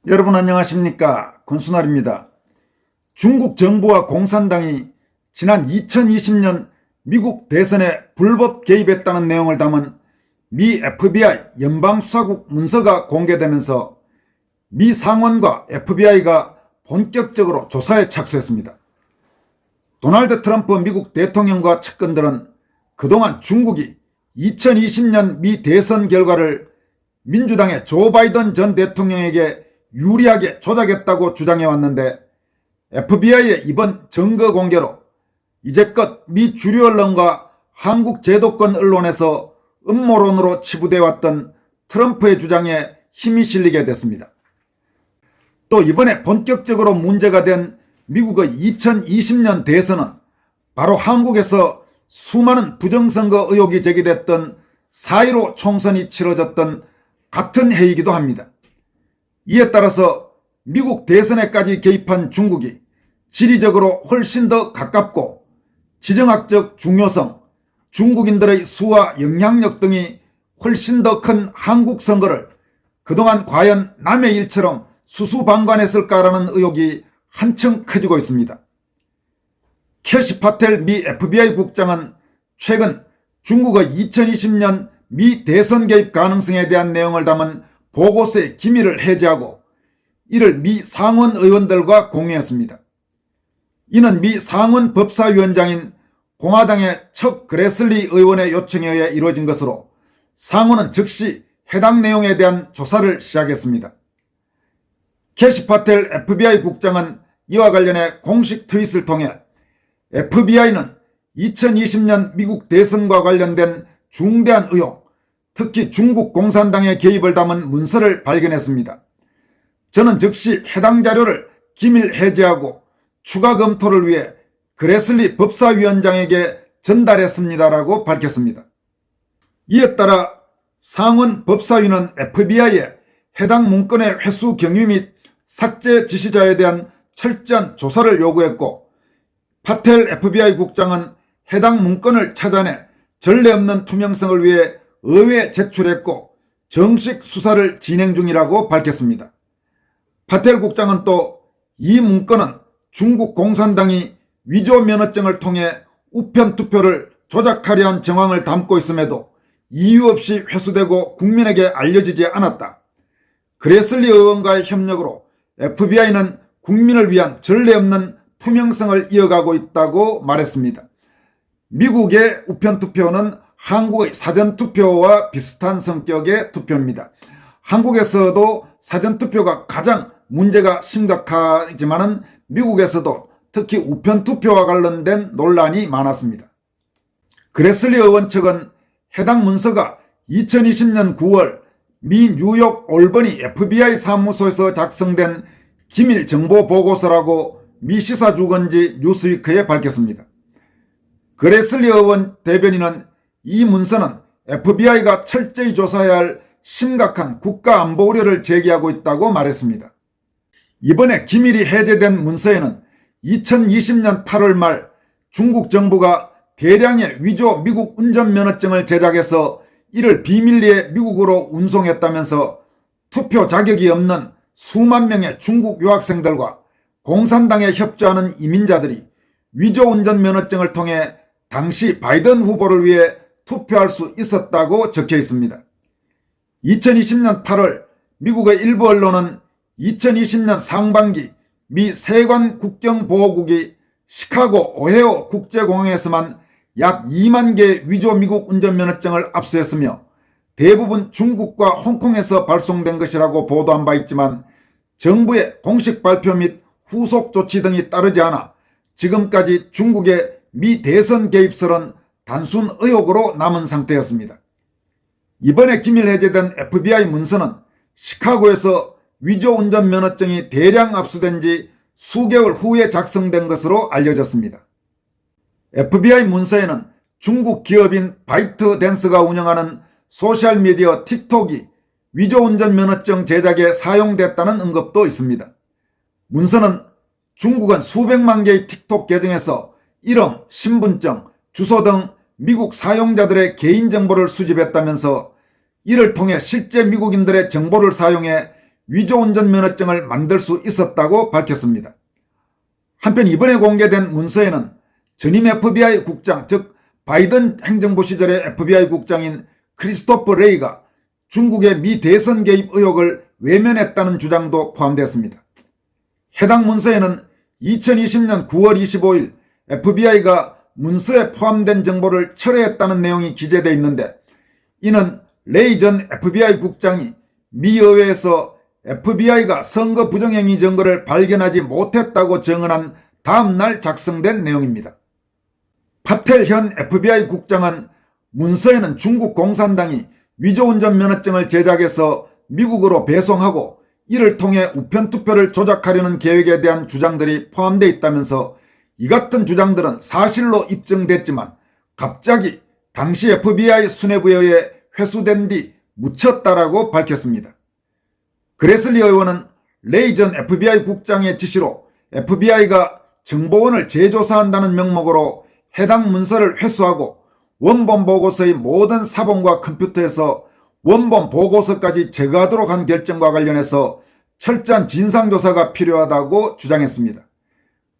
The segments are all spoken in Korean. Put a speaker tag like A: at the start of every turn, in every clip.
A: 여러분 안녕하십니까? 권순알입니다. 중국 정부와 공산당이 지난 2020년 미국 대선에 불법 개입했다는 내용을 담은 미 FBI 연방수사국 문서가 공개되면서 미 상원과 FBI가 본격적으로 조사에 착수했습니다. 도널드 트럼프 미국 대통령과 측근들은 그동안 중국이 2020년 미 대선 결과를 민주당의 조 바이든 전 대통령에게 유리하게 조작했다고 주장해왔는데 FBI의 이번 증거 공개로 이제껏 미 주류 언론과 한국 제도권 언론에서 음모론으로 치부되어왔던 트럼프의 주장에 힘이 실리게 됐습니다. 또 이번에 본격적으로 문제가 된 미국의 2020년 대선은 바로 한국에서 수많은 부정선거 의혹이 제기됐던 4.15 총선이 치러졌던 같은 해이기도 합니다. 이에 따라서 미국 대선에까지 개입한 중국이 지리적으로 훨씬 더 가깝고 지정학적 중요성, 중국인들의 수와 영향력 등이 훨씬 더 큰 한국 선거를 그동안 과연 남의 일처럼 수수방관했을까라는 의혹이 한층 커지고 있습니다. 캐시 파텔 미 FBI 국장은 최근 중국의 2020년 미 대선 개입 가능성에 대한 내용을 담은 보고서의 기밀을 해제하고 이를 미 상원 의원들과 공유했습니다. 이는 미 상원 법사위원장인 공화당의 척 그레슬리 의원의 요청에 의해 이루어진 것으로 상원은 즉시 해당 내용에 대한 조사를 시작했습니다. 캐시 파텔 FBI 국장은 이와 관련해 공식 트윗을 통해 FBI는 2020년 미국 대선과 관련된 중대한 의혹, 특히 중국 공산당의 개입을 담은 문서를 발견했습니다. 저는 즉시 해당 자료를 기밀 해제하고 추가 검토를 위해 그레슬리 법사위원장에게 전달했습니다라고 밝혔습니다. 이에 따라 상원 법사위는 FBI에 해당 문건의 회수 경위 및 삭제 지시자에 대한 철저한 조사를 요구했고 파텔 FBI 국장은 해당 문건을 찾아내 전례 없는 투명성을 위해 의회에 제출했고 정식 수사를 진행 중이라고 밝혔습니다. 파텔 국장은 또 이 문건은 중국 공산당이 위조 면허증을 통해 우편 투표를 조작하려 한 정황을 담고 있음에도 이유 없이 회수되고 국민에게 알려지지 않았다. 그레슬리 의원과의 협력으로 FBI는 국민을 위한 전례 없는 투명성을 이어가고 있다고 말했습니다. 미국의 우편투표는 한국의 사전투표와 비슷한 성격의 투표입니다. 한국에서도 사전투표가 가장 문제가 심각하지만은 미국에서도 특히 우편투표와 관련된 논란이 많았습니다. 그레슬리 의원 측은 해당 문서가 2020년 9월 미 뉴욕 올버니 FBI 사무소에서 작성된 기밀 정보 보고서라고 미 시사주간지 뉴스위크에 밝혔습니다. 그레슬리 의원 대변인은 이 문서는 FBI가 철저히 조사해야 할 심각한 국가안보 우려를 제기하고 있다고 말했습니다. 이번에 기밀이 해제된 문서에는 2020년 8월 말 중국 정부가 대량의 위조 미국 운전면허증을 제작해서 이를 비밀리에 미국으로 운송했다면서 투표 자격이 없는 수만 명의 중국 유학생들과 공산당에 협조하는 이민자들이 위조 운전면허증을 통해 당시 바이든 후보를 위해 투표할 수 있었다고 적혀 있습니다. 2020년 8월 미국의 일부 언론은 2020년 상반기 미 세관 국경보호국이 시카고 오헤오 국제공항에서만 약 2만 개의 위조 미국 운전면허증을 압수했으며 대부분 중국과 홍콩에서 발송된 것이라고 보도한 바 있지만 정부의 공식 발표 및 후속 조치 등이 따르지 않아 지금까지 중국의 미 대선 개입설은 단순 의혹으로 남은 상태였습니다. 이번에 기밀 해제된 FBI 문서는 시카고에서 위조 운전면허증이 대량 압수된 지 수개월 후에 작성된 것으로 알려졌습니다. FBI 문서에는 중국 기업인 바이트댄스가 운영하는 소셜미디어 틱톡이 위조 운전면허증 제작에 사용됐다는 언급도 있습니다. 문서는 중국은 수백만 개의 틱톡 계정에서 이름, 신분증, 주소 등 미국 사용자들의 개인정보를 수집했다면서 이를 통해 실제 미국인들의 정보를 사용해 위조 운전면허증을 만들 수 있었다고 밝혔습니다. 한편 이번에 공개된 문서에는 전임 FBI 국장, 즉 바이든 행정부 시절의 FBI 국장인 크리스토퍼 레이가 중국의 미 대선 개입 의혹을 외면했다는 주장도 포함되었습니다. 해당 문서에는 2020년 9월 25일 FBI가 문서에 포함된 정보를 철회했다는 내용이 기재되어 있는데, 이는 레이 전 FBI 국장이 미 의회에서 FBI가 선거 부정행위 증거를 발견하지 못했다고 증언한 다음날 작성된 내용입니다. 파텔 현 FBI 국장은 문서에는 중국 공산당이 위조운전 면허증을 제작해서 미국으로 배송하고 이를 통해 우편투표를 조작하려는 계획에 대한 주장들이 포함되어 있다면서 이 같은 주장들은 사실로 입증됐지만 갑자기 당시 FBI 수뇌부에 의해 회수된 뒤 묻혔다라고 밝혔습니다. 그레슬리 의원은 레이 전 FBI 국장의 지시로 FBI가 정보원을 재조사한다는 명목으로 해당 문서를 회수하고 원본 보고서의 모든 사본과 컴퓨터에서 원본 보고서까지 제거하도록 한 결정과 관련해서 철저한 진상조사가 필요하다고 주장했습니다.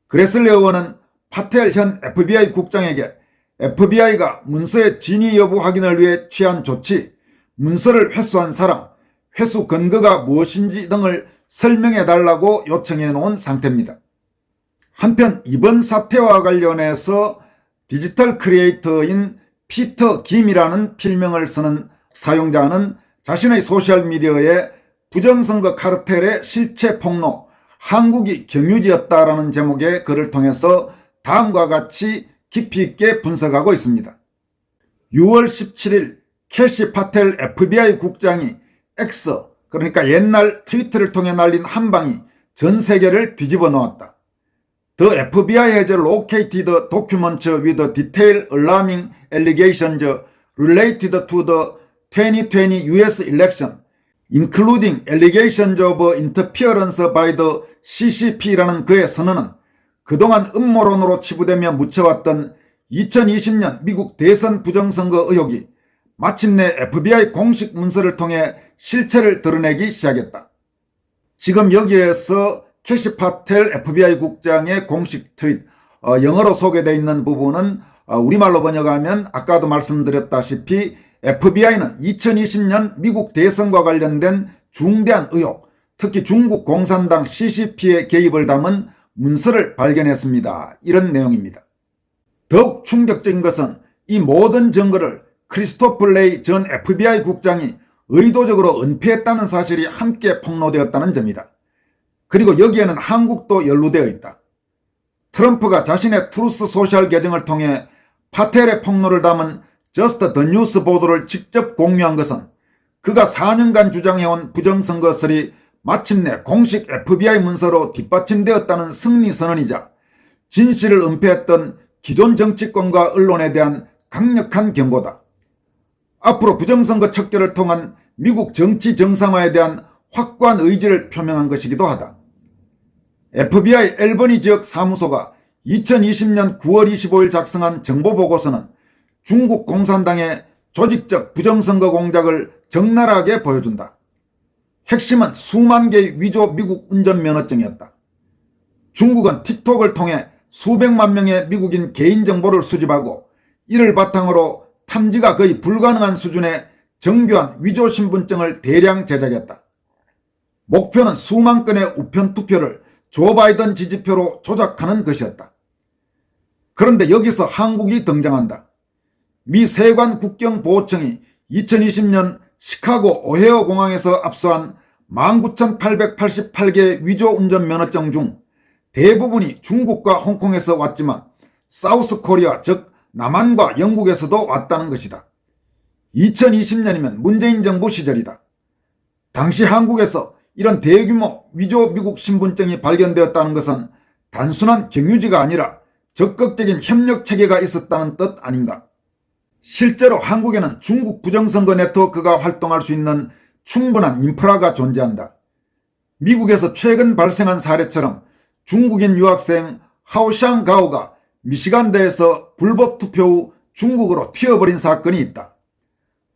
A: 그레슬리 의원은 파텔 현 FBI 국장에게 FBI가 문서의 진위 여부 확인을 위해 취한 조치, 문서를 회수한 사람, 회수 근거가 무엇인지 등을 설명해달라고 요청해 놓은 상태입니다. 한편 이번 사태와 관련해서 디지털 크리에이터인 피터 김이라는 필명을 쓰는 사용자는 자신의 소셜미디어에 부정선거 카르텔의 실체 폭로, 한국이 경유지였다라는 제목의 글을 통해서 다음과 같이 깊이 있게 분석하고 있습니다. 6월 17일 캐시 파텔 FBI 국장이 X, 그러니까 옛날 트위터를 통해 날린 한 방이 전 세계를 뒤집어 놓았다. The FBI has located documents with detailed alarming allegations related to the 2020 US election, including allegations of interference by the CCP라는 그의 선언은 그동안 음모론으로 치부되며 묻혀왔던 2020년 미국 대선 부정선거 의혹이 마침내 FBI 공식 문서를 통해 실체를 드러내기 시작했다. 지금 여기에서 캐시 파텔 FBI 국장의 공식 트윗, 영어로 소개되어 있는 부분은 우리말로 번역하면 아까도 말씀드렸다시피 FBI는 2020년 미국 대선과 관련된 중대한 의혹, 특히 중국 공산당 CCP의 개입을 담은 문서를 발견했습니다. 이런 내용입니다. 더욱 충격적인 것은 이 모든 증거를 크리스토퍼 레이 전 FBI 국장이 의도적으로 은폐했다는 사실이 함께 폭로되었다는 점이다. 그리고 여기에는 한국도 연루되어 있다. 트럼프가 자신의 트루스 소셜 계정을 통해 파텔의 폭로를 담은 저스트 더 뉴스 보도를 직접 공유한 것은 그가 4년간 주장해온 부정선거설이 마침내 공식 FBI 문서로 뒷받침되었다는 승리 선언이자 진실을 은폐했던 기존 정치권과 언론에 대한 강력한 경고다. 앞으로 부정선거 척결을 통한 미국 정치 정상화에 대한 확고한 의지를 표명한 것이기도 하다. FBI 엘버니 지역 사무소가 2020년 9월 25일 작성한 정보보고서는 중국 공산당의 조직적 부정선거 공작을 적나라하게 보여준다. 핵심은 수만 개의 위조 미국 운전면허증이었다. 중국은 틱톡을 통해 수백만 명의 미국인 개인정보를 수집하고 이를 바탕으로 탐지가 거의 불가능한 수준의 정교한 위조 신분증을 대량 제작했다. 목표는 수만 건의 우편투표를 조 바이든 지지표로 조작하는 것이었다. 그런데 여기서 한국이 등장한다. 미 세관 국경보호청이 2020년 시카고 오헤어 공항에서 압수한 19,888개의 위조 운전면허증 중 대부분이 중국과 홍콩에서 왔지만 사우스 코리아 즉 남한과 영국에서도 왔다는 것이다. 2020년이면 문재인 정부 시절이다. 당시 한국에서 이런 대규모 위조 미국 신분증이 발견되었다는 것은 단순한 경유지가 아니라 적극적인 협력 체계가 있었다는 뜻 아닌가. 실제로 한국에는 중국 부정선거 네트워크가 활동할 수 있는 충분한 인프라가 존재한다. 미국에서 최근 발생한 사례처럼 중국인 유학생 하오샹가오가 미시간대에서 불법 투표 후 중국으로 튀어버린 사건이 있다.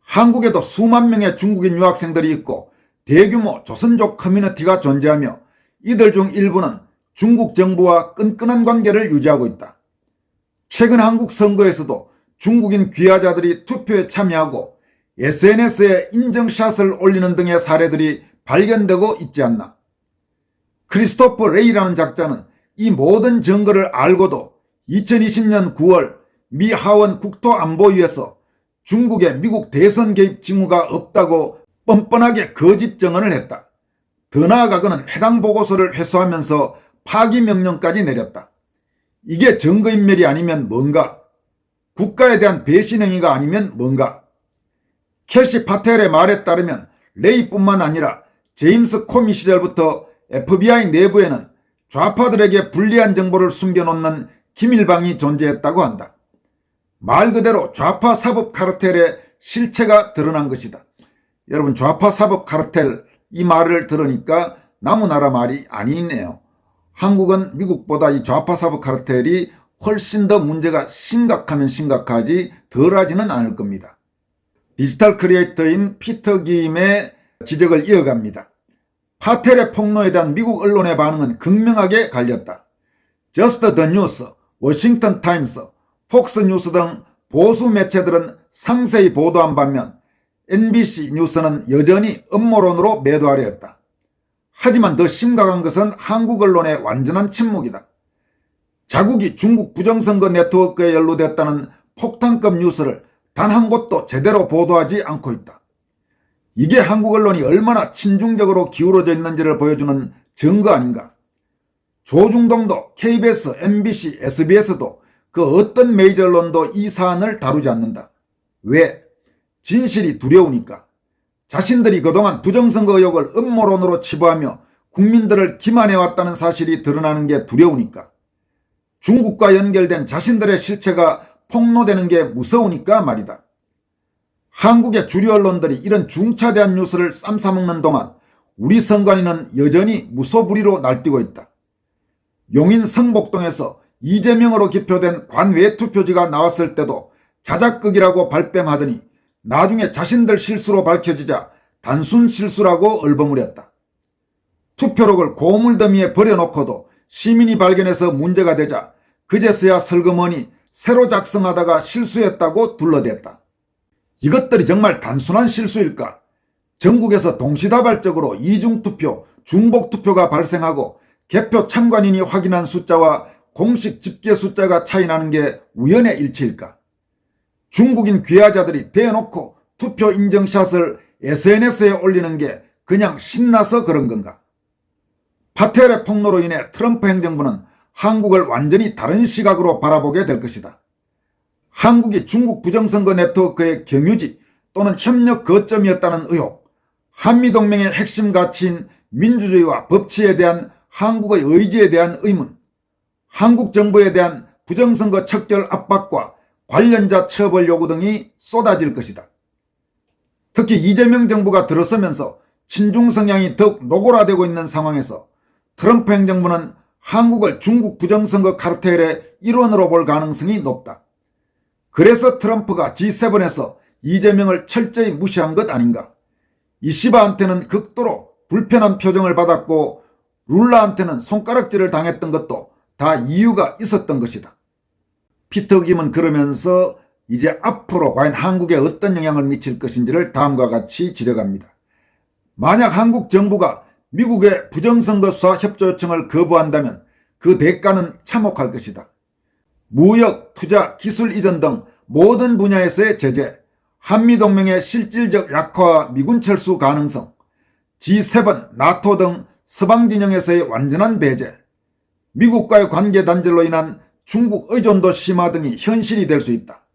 A: 한국에도 수만 명의 중국인 유학생들이 있고 대규모 조선족 커뮤니티가 존재하며 이들 중 일부는 중국 정부와 끈끈한 관계를 유지하고 있다. 최근 한국 선거에서도 중국인 귀화자들이 투표에 참여하고 SNS에 인증샷을 올리는 등의 사례들이 발견되고 있지 않나. 크리스토프 레이라는 작자는 이 모든 증거를 알고도 2020년 9월 미 하원 국토안보위에서 중국의 미국 대선 개입 징후가 없다고 뻔뻔하게 거짓 증언을 했다. 더 나아가 그는 해당 보고서를 회수하면서 파기 명령까지 내렸다. 이게 증거인멸이 아니면 뭔가? 국가에 대한 배신 행위가 아니면 뭔가? 캐시 파텔의 말에 따르면 레이뿐만 아니라 제임스 코미 시절부터 FBI 내부에는 좌파들에게 불리한 정보를 숨겨놓는 기밀방이 존재했다고 한다. 말 그대로 좌파 사법 카르텔의 실체가 드러난 것이다. 여러분, 좌파 사법 카르텔 이 말을 들으니까 나무나라 말이 아니네요. 한국은 미국보다 이 좌파 사법 카르텔이 훨씬 더 문제가 심각하면 심각하지 덜하지는 않을 겁니다. 디지털 크리에이터인 피터 김의 지적을 이어갑니다. 파텔의 폭로에 대한 미국 언론의 반응은 극명하게 갈렸다. 저스트 더 뉴스, 워싱턴 타임스, 폭스 뉴스 등 보수 매체들은 상세히 보도한 반면 NBC 뉴스는 여전히 음모론으로 매도하려 했다. 하지만 더 심각한 것은 한국 언론의 완전한 침묵이다. 자국이 중국 부정선거 네트워크에 연루됐다는 폭탄급 뉴스를 단 한 곳도 제대로 보도하지 않고 있다. 이게 한국 언론이 얼마나 친중적으로 기울어져 있는지를 보여주는 증거 아닌가. 조중동도 KBS, MBC, SBS도 그 어떤 메이저 언론도 이 사안을 다루지 않는다. 왜? 진실이 두려우니까. 자신들이 그동안 부정선거 의혹을 음모론으로 치부하며 국민들을 기만해왔다는 사실이 드러나는 게 두려우니까. 중국과 연결된 자신들의 실체가 폭로되는 게 무서우니까 말이다. 한국의 주류 언론들이 이런 중차대한 뉴스를 쌈싸먹는 동안 우리 선관위는 여전히 무소불위로 날뛰고 있다. 용인 성복동에서 이재명으로 기표된 관외 투표지가 나왔을 때도 자작극이라고 발뺌하더니 나중에 자신들 실수로 밝혀지자 단순 실수라고 얼버무렸다. 투표록을 고물더미에 버려놓고도 시민이 발견해서 문제가 되자 그제서야 슬그머니 새로 작성하다가 실수했다고 둘러댔다. 이것들이 정말 단순한 실수일까? 전국에서 동시다발적으로 이중투표, 중복투표가 발생하고 개표 참관인이 확인한 숫자와 공식 집계 숫자가 차이나는 게 우연의 일치일까? 중국인 귀화자들이 대놓고 투표 인증샷을 SNS에 올리는 게 그냥 신나서 그런 건가? 파텔의 폭로로 인해 트럼프 행정부는 한국을 완전히 다른 시각으로 바라보게 될 것이다. 한국이 중국 부정선거 네트워크의 경유지 또는 협력 거점이었다는 의혹, 한미동맹의 핵심 가치인 민주주의와 법치에 대한 한국의 의지에 대한 의문, 한국 정부에 대한 부정선거 척결 압박과 관련자 처벌 요구 등이 쏟아질 것이다. 특히 이재명 정부가 들어서면서 친중 성향이 더욱 노골화되고 있는 상황에서 트럼프 행정부는 한국을 중국 부정선거 카르텔의 일원으로 볼 가능성이 높다. 그래서 트럼프가 G7에서 이재명을 철저히 무시한 것 아닌가. 이시바한테는 극도로 불편한 표정을 받았고 룰라한테는 손가락질을 당했던 것도 다 이유가 있었던 것이다. 피터 김은 그러면서 이제 앞으로 과연 한국에 어떤 영향을 미칠 것인지를 다음과 같이 지적합니다. 만약 한국 정부가 미국의 부정선거 수사 협조 요청을 거부한다면 그 대가는 참혹할 것이다. 무역, 투자, 기술 이전 등 모든 분야에서의 제재, 한미동맹의 실질적 약화와 미군 철수 가능성, G7, 나토 등 서방 진영에서의 완전한 배제, 미국과의 관계 단절로 인한 중국 의존도 심화 등이 현실이 될 수 있다.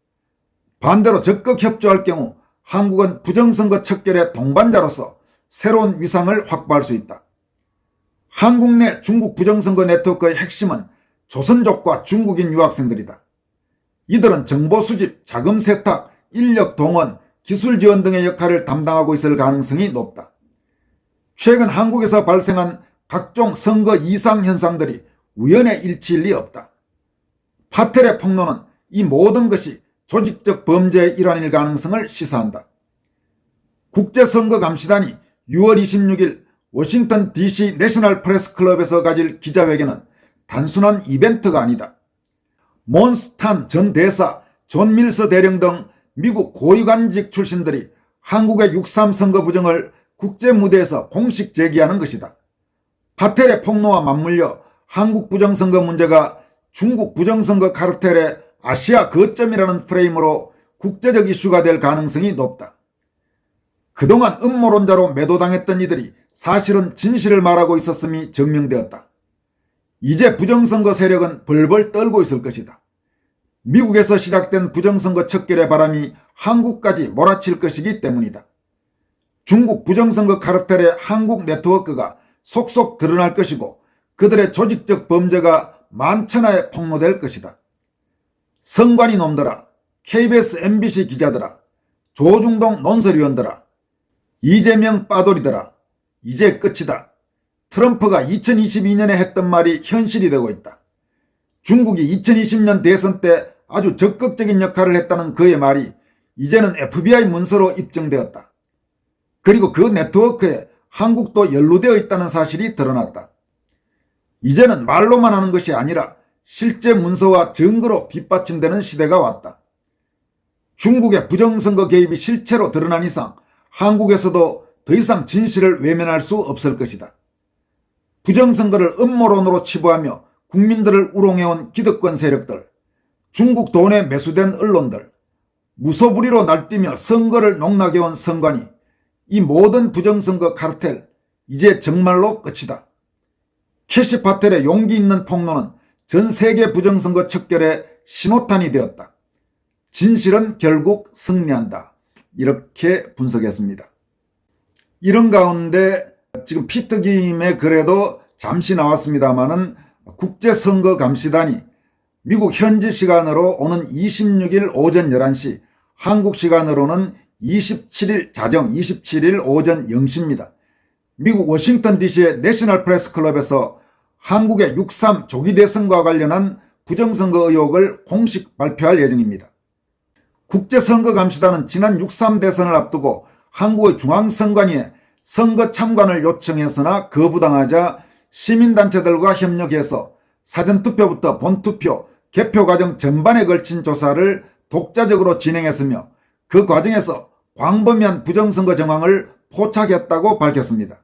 A: 반대로 적극 협조할 경우 한국은 부정선거 척결의 동반자로서 새로운 위상을 확보할 수 있다. 한국 내 중국 부정선거 네트워크의 핵심은 조선족과 중국인 유학생들이다. 이들은 정보 수집, 자금 세탁, 인력 동원, 기술 지원 등의 역할을 담당하고 있을 가능성이 높다. 최근 한국에서 발생한 각종 선거 이상 현상들이 우연의 일치일 리 없다. 파텔의 폭로는 이 모든 것이 조직적 범죄의 일환일 가능성을 시사한다. 국제선거감시단이 6월 26일 워싱턴 DC 내셔널 프레스 클럽에서 가질 기자회견은 단순한 이벤트가 아니다. 몬스탄 전 대사, 존 밀스 대령 등 미국 고위관직 출신들이 한국의 6.3 선거 부정을 국제 무대에서 공식 제기하는 것이다. 파텔의 폭로와 맞물려 한국 부정선거 문제가 중국 부정선거 카르텔의 아시아 거점이라는 프레임으로 국제적 이슈가 될 가능성이 높다. 그동안 음모론자로 매도당했던 이들이 사실은 진실을 말하고 있었음이 증명되었다. 이제 부정선거 세력은 벌벌 떨고 있을 것이다. 미국에서 시작된 부정선거 척결의 바람이 한국까지 몰아칠 것이기 때문이다. 중국 부정선거 카르텔의 한국 네트워크가 속속 드러날 것이고 그들의 조직적 범죄가 만천하에 폭로될 것이다. 선관위 놈들아, KBS MBC 기자들아, 조중동 논설위원들아, 이재명 빠돌이들아, 이제 끝이다. 트럼프가 2022년에 했던 말이 현실이 되고 있다. 중국이 2020년 대선 때 아주 적극적인 역할을 했다는 그의 말이 이제는 FBI 문서로 입증되었다. 그리고 그 네트워크에 한국도 연루되어 있다는 사실이 드러났다. 이제는 말로만 하는 것이 아니라 실제 문서와 증거로 뒷받침되는 시대가 왔다. 중국의 부정선거 개입이 실체로 드러난 이상 한국에서도 더 이상 진실을 외면할 수 없을 것이다. 부정선거를 음모론으로 치부하며 국민들을 우롱해온 기득권 세력들, 중국 돈에 매수된 언론들, 무소불위로 날뛰며 선거를 농락해온 선관위, 이 모든 부정선거 카르텔, 이제 정말로 끝이다. 캐시 파텔의 용기 있는 폭로는 전 세계 부정선거 척결의 신호탄이 되었다. 진실은 결국 승리한다. 이렇게 분석했습니다. 이런 가운데 지금 피터김의 글에도 잠시 나왔습니다마는 국제선거감시단이 미국 현지 시간으로 오는 26일 오전 11시, 한국 시간으로는 27일 자정 27일 오전 0시입니다. 미국 워싱턴 DC의 내셔널 프레스 클럽에서 한국의 6.3 조기 대선과 관련한 부정선거 의혹을 공식 발표할 예정입니다. 국제선거감시단은 지난 6.3 대선을 앞두고 한국의 중앙선관위에 선거 참관을 요청했으나 거부당하자 시민단체들과 협력해서 사전투표부터 본투표, 개표 과정 전반에 걸친 조사를 독자적으로 진행했으며 그 과정에서 광범위한 부정선거 정황을 포착했다고 밝혔습니다.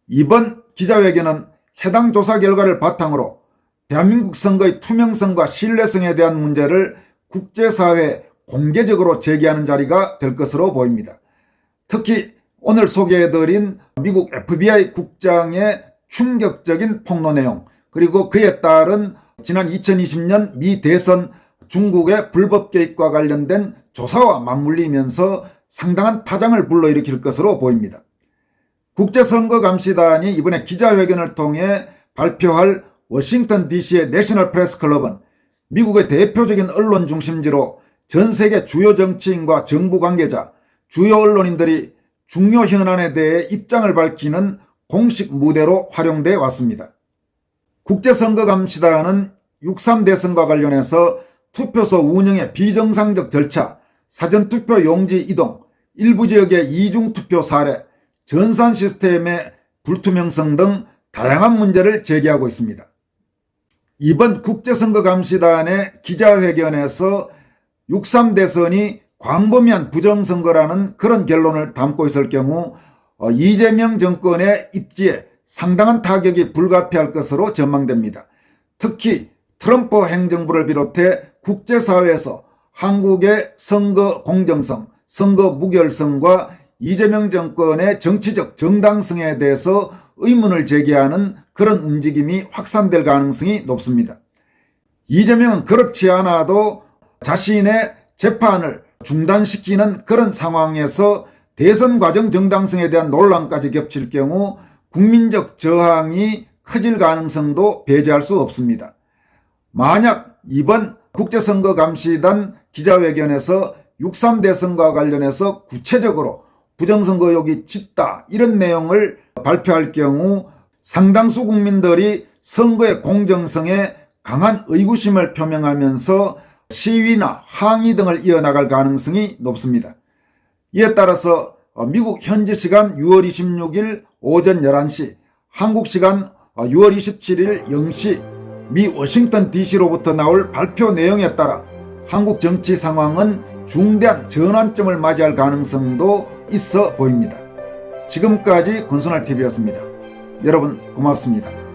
A: 이번 기자회견은 해당 조사 결과를 바탕으로 대한민국 선거의 투명성과 신뢰성에 대한 문제를 국제사회에 공개적으로 제기하는 자리가 될 것으로 보입니다. 특히 오늘 소개해드린 미국 FBI 국장의 충격적인 폭로 내용, 그리고 그에 따른 지난 2020년 미 대선 중국의 불법 개입과 관련된 조사와 맞물리면서 상당한 파장을 불러일으킬 것으로 보입니다. 국제선거감시단이 이번에 기자회견을 통해 발표할 워싱턴 DC의 내셔널 프레스 클럽은 미국의 대표적인 언론 중심지로 전 세계 주요 정치인과 정부 관계자, 주요 언론인들이 중요 현안에 대해 입장을 밝히는 공식 무대로 활용돼 왔습니다. 국제선거감시단은 6.3 대선과 관련해서 투표소 운영의 비정상적 절차, 사전투표 용지 이동, 일부 지역의 이중투표 사례, 전산 시스템의 불투명성 등 다양한 문제를 제기하고 있습니다. 이번 국제선거감시단의 기자회견에서 6.3 대선이 광범위한 부정선거라는 그런 결론을 담고 있을 경우 이재명 정권의 입지에 상당한 타격이 불가피할 것으로 전망됩니다. 특히 트럼프 행정부를 비롯해 국제사회에서 한국의 선거 공정성, 선거 무결성과 이재명 정권의 정치적 정당성에 대해서 의문을 제기하는 그런 움직임이 확산될 가능성이 높습니다. 이재명은 그렇지 않아도 자신의 재판을 중단시키는 그런 상황에서 대선 과정 정당성에 대한 논란까지 겹칠 경우 국민적 저항이 커질 가능성도 배제할 수 없습니다. 만약 이번 국제선거감시단 기자회견에서 6.3 대선과 관련해서 구체적으로 부정선거 의혹이 짙다 이런 내용을 발표할 경우 상당수 국민들이 선거의 공정성에 강한 의구심을 표명하면서 시위나 항의 등을 이어나갈 가능성이 높습니다. 이에 따라서 미국 현지 시간 6월 26일 오전 11시, 한국 시간 6월 27일 0시 미 워싱턴 DC로부터 나올 발표 내용에 따라 한국 정치 상황은 중대한 전환점을 맞이할 가능성도 있어 보입니다. 지금까지 권순할TV였습니다. 여러분 고맙습니다.